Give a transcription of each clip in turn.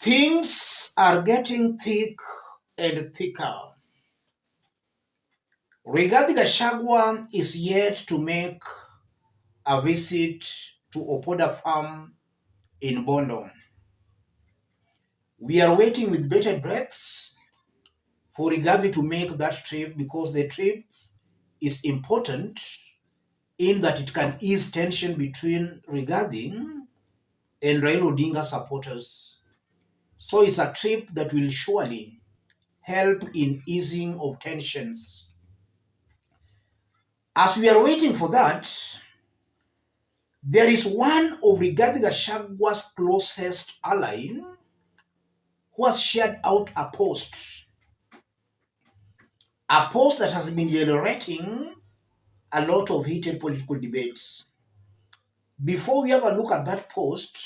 Things are getting thick and thicker. Rigathi Shaguam is yet to make a visit to Opoda Farm in Bondo. We are waiting with bated breaths for Rigathi to make that trip because the trip is important in that it can ease tension between Rigathi and Raila Odinga supporters. So it's a trip that will surely help in easing of tensions. As we are waiting for that, there is one of Rigathi Gachagwa's closest ally who has shared out a post that has been generating a lot of heated political debates. Before we have a look at that post,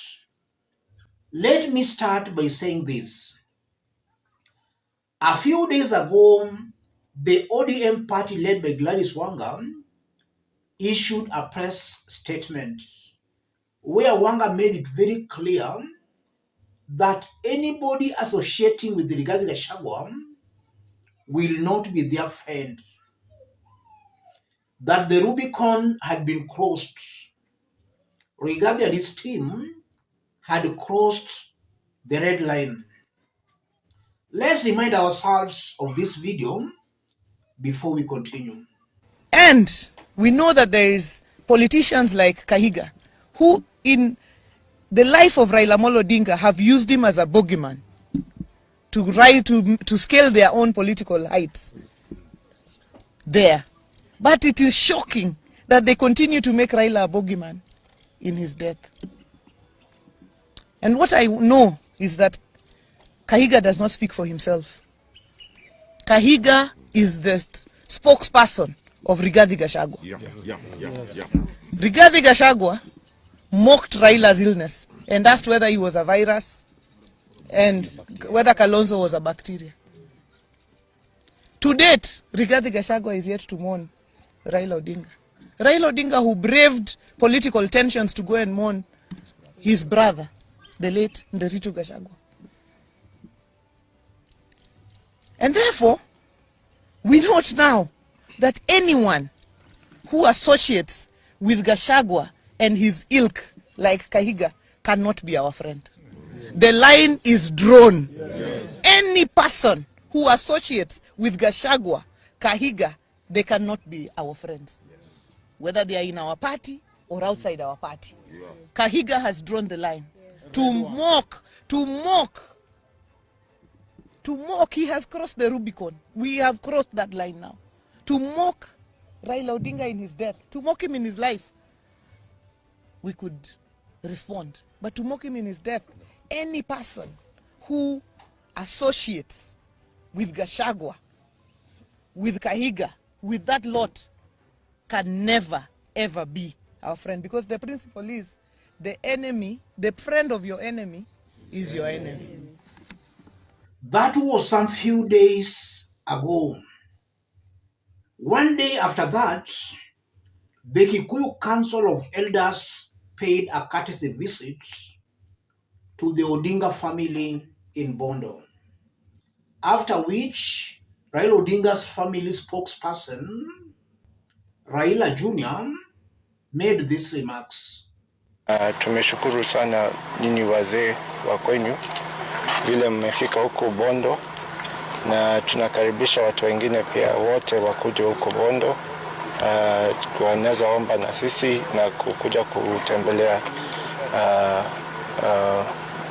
let me start by saying this. A few days ago, the ODM party led by Gladys Wanga issued a press statement where Wanga made it very clear that anybody associating with Rigathi Gachagua will not be their friend, that the Rubicon had been crossed. Rigathi and his team had crossed the red line. Let's remind ourselves of this video before we continue. And we know that there is politicians like Kahiga who in the life of Raila Amolo Odinga have used him as a bogeyman to scale their own political heights there. But it is shocking that they continue to make Raila a bogeyman in his death. And what I know is that Kahiga does not speak for himself. Kahiga is the spokesperson of Rigathi Gachagua. Rigathi Gachagua mocked Raila's illness and asked whether he was a virus and whether Kalonzo was a bacteria. To date, Rigathi Gachagua is yet to mourn Raila Odinga. Raila Odinga, who braved political tensions to go and mourn his brother, the late Nderitu Gachagua. And therefore, we note now that anyone who associates with Gachagua and his ilk, like Kahiga, cannot be our friend. The line is drawn. Any person who associates with Gachagua, Kahiga, they cannot be our friends. Whether they are in our party or outside our party. Kahiga has drawn the line. To mock, he has crossed the Rubicon. We have crossed that line now. To mock Raila Odinga in his death, to mock him in his life, we could respond. But to mock him in his death, any person who associates with Gachagua, with Kahiga, with that lot, can never, ever be our friend. Because the principle is, the enemy, the friend of your enemy is your enemy. That was some few days ago. One day after that, the Kikuyu Council of Elders paid a courtesy visit to the Odinga family in Bondo. After which, Raila Odinga's family spokesperson, Raila Jr., made these remarks. Tumeshukuru sana nyinyi wazee wa kwenyu vile mmefika huko Bondo, na tunakaribisha watu wengine pia wote wakuje huko Bondo wanaweza omba na sisi na kukuja kutembelea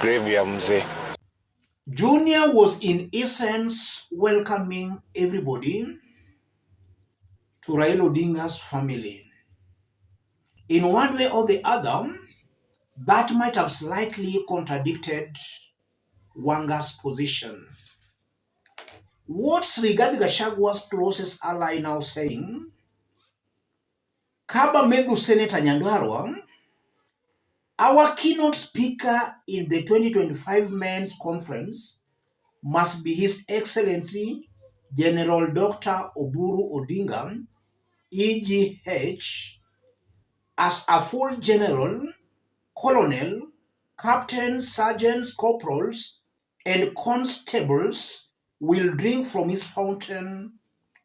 grave ya mzee. Junior was in essence welcoming everybody to Raila Odinga's family. In one way or the other, that might have slightly contradicted Wanga's position. What's Rigathi Gachagua's closest ally now saying? Kaba Medu Senator Nyandarua, our keynote speaker in the 2025 Men's Conference must be His Excellency General Dr. Oburu Odinga, EGH, as a full general, colonel, captains, sergeants, corporals, and constables will drink from his fountain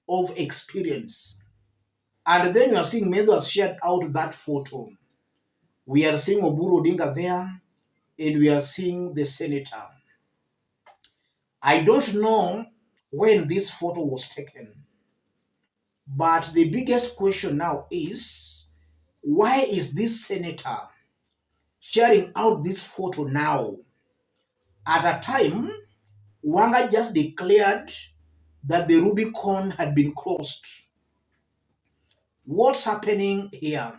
of experience. And then you are seeing Medu has shared out that photo. We are seeing Oburu Odinga there, and we are seeing the senator. I don't know when this photo was taken, but the biggest question now is, why is this senator sharing out this photo now? At a time, Wanga just declared that the Rubicon had been crossed. What's happening here?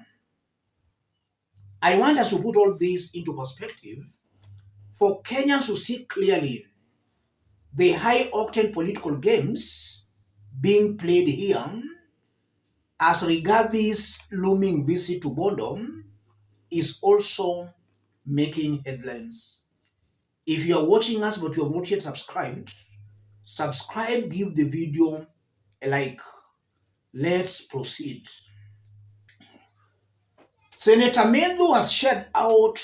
I want us to put all this into perspective for Kenyans to see clearly the high-octane political games being played here as Rigathi's looming visit to Bondo is also making headlines. If you are watching us but you have not yet subscribed, subscribe, give the video a like. Let's proceed. Senator Medu has shared out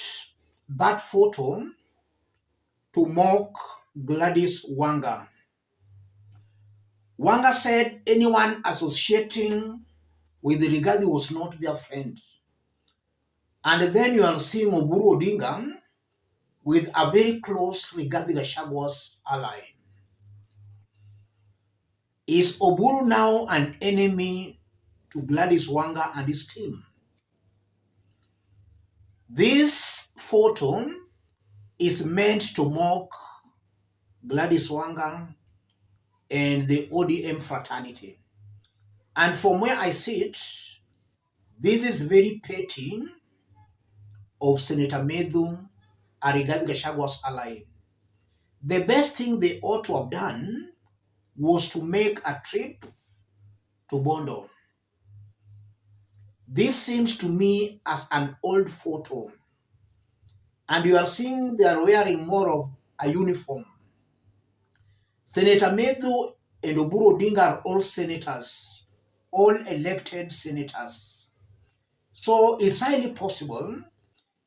that photo to mock Gladys Wanga. Wanga said anyone associating with Rigathi was not their friend. And then you are seeing Oburu Odinga with a very close Rigathi Gachagwa's ally. Is Oburu now an enemy to Gladys Wanga and his team? This photo is meant to mock Gladys Wanga and the ODM fraternity. And from where I sit, this is very petty of Senator Medu and Rigathi Gachagwa's ally. The best thing they ought to have done was to make a trip to Bondo. This seems to me as an old photo. And you are seeing they are wearing more of a uniform. Senator Medu and Oburu Odinga are all senators, all elected senators. So it's highly possible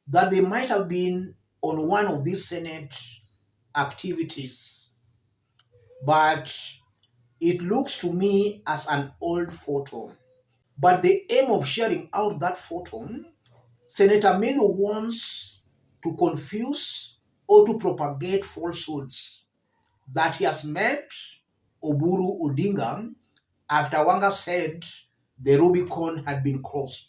that they might have been on one of these Senate activities. But it looks to me as an old photo. But the aim of sharing out that photo, Senator Medu wants to confuse or to propagate falsehoods that he has met Oburu Odinga after Wanga said the Rubicon had been crossed.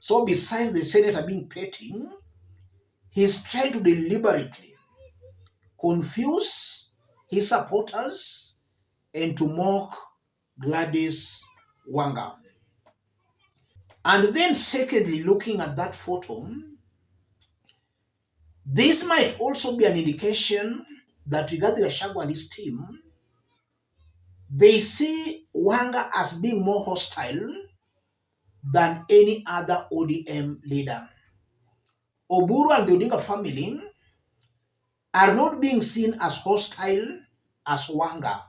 So besides the senator being petty, he's trying to deliberately confuse his supporters and to mock Gladys Wanga. And then secondly, looking at that photo, this might also be an indication that Rigathi Gachagua and his team, they see Wanga as being more hostile than any other ODM leader. Oburu and the Odinga family are not being seen as hostile as Wanga,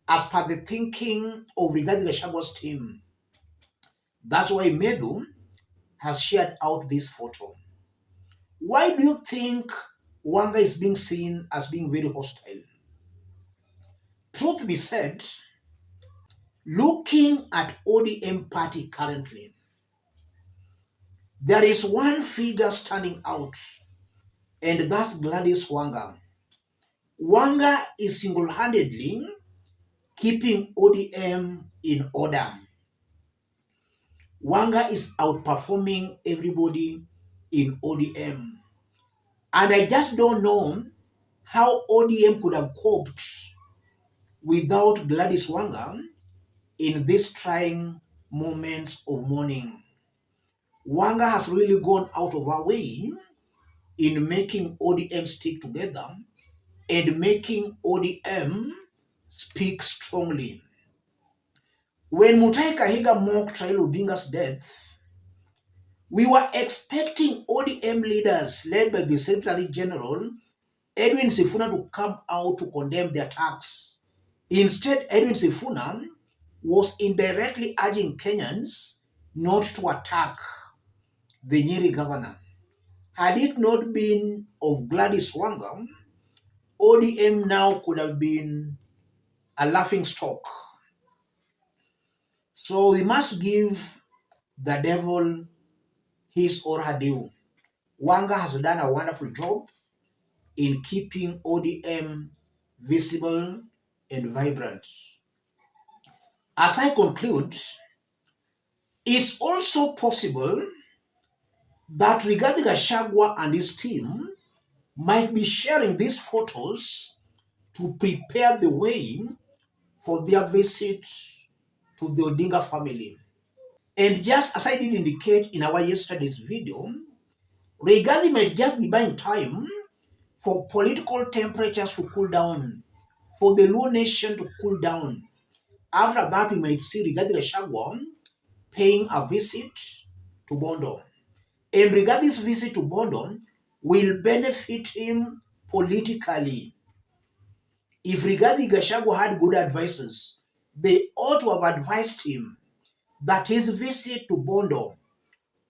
as per the thinking of Rigathi Gachagwa's team. That's why Medu has shared out this photo. Why do you think Wanga is being seen as being very hostile? Truth be said, looking at ODM party currently, there is one figure standing out, and that's Gladys Wanga. Wanga is single-handedly keeping ODM in order. Wanga is outperforming everybody in ODM. And I just don't know how ODM could have coped without Gladys Wanga in these trying moments of mourning. Wanga has really gone out of her way in making ODM stick together and making ODM speak strongly. When Mutahi Kahiga mocked Raila Odinga's death, we were expecting ODM leaders led by the Secretary General, Edwin Sifuna, to come out to condemn the attacks. Instead, Edwin Sifuna was indirectly urging Kenyans not to attack the Nyeri governor. Had it not been of Gladys Wanga, ODM now could have been a laughing stock. So we must give the devil his or her due. Wanga has done a wonderful job in keeping ODM visible and vibrant. As I conclude, it's also possible that Rigathi Gachagua and his team might be sharing these photos to prepare the way for their visit to the Odinga family. And just as I did indicate in our yesterday's video, Rigathi might just be buying time for political temperatures to cool down, for the Luo nation to cool down. After that, we might see Rigathi Shaguam paying a visit to Bondo. And Rigathi's visit to Bondo will benefit him politically. If Rigathi Gachagua had good advisors, they ought to have advised him that his visit to Bondo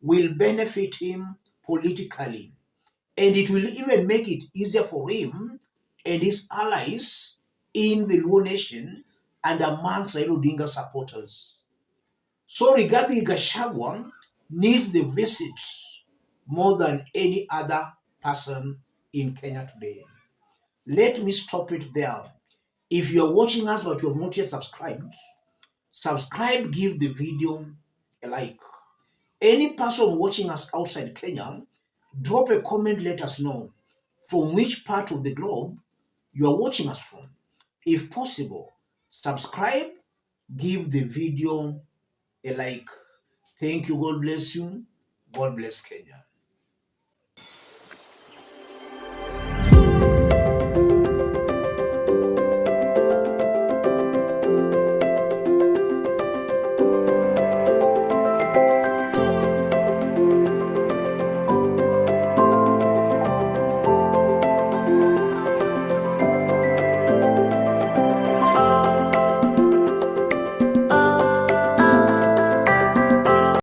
will benefit him politically. And it will even make it easier for him and his allies in the Luo nation and amongst Raila Odinga supporters. So Rigathi Gachagua needs the visit more than any other person in Kenya today. Let me stop it there. If you are watching us but you have not yet subscribed, subscribe, give the video a like. Any person watching us outside Kenya, drop a comment, let us know from which part of the globe you are watching us from. If possible, subscribe, give the video a like. Thank you. God bless you. God bless Kenya.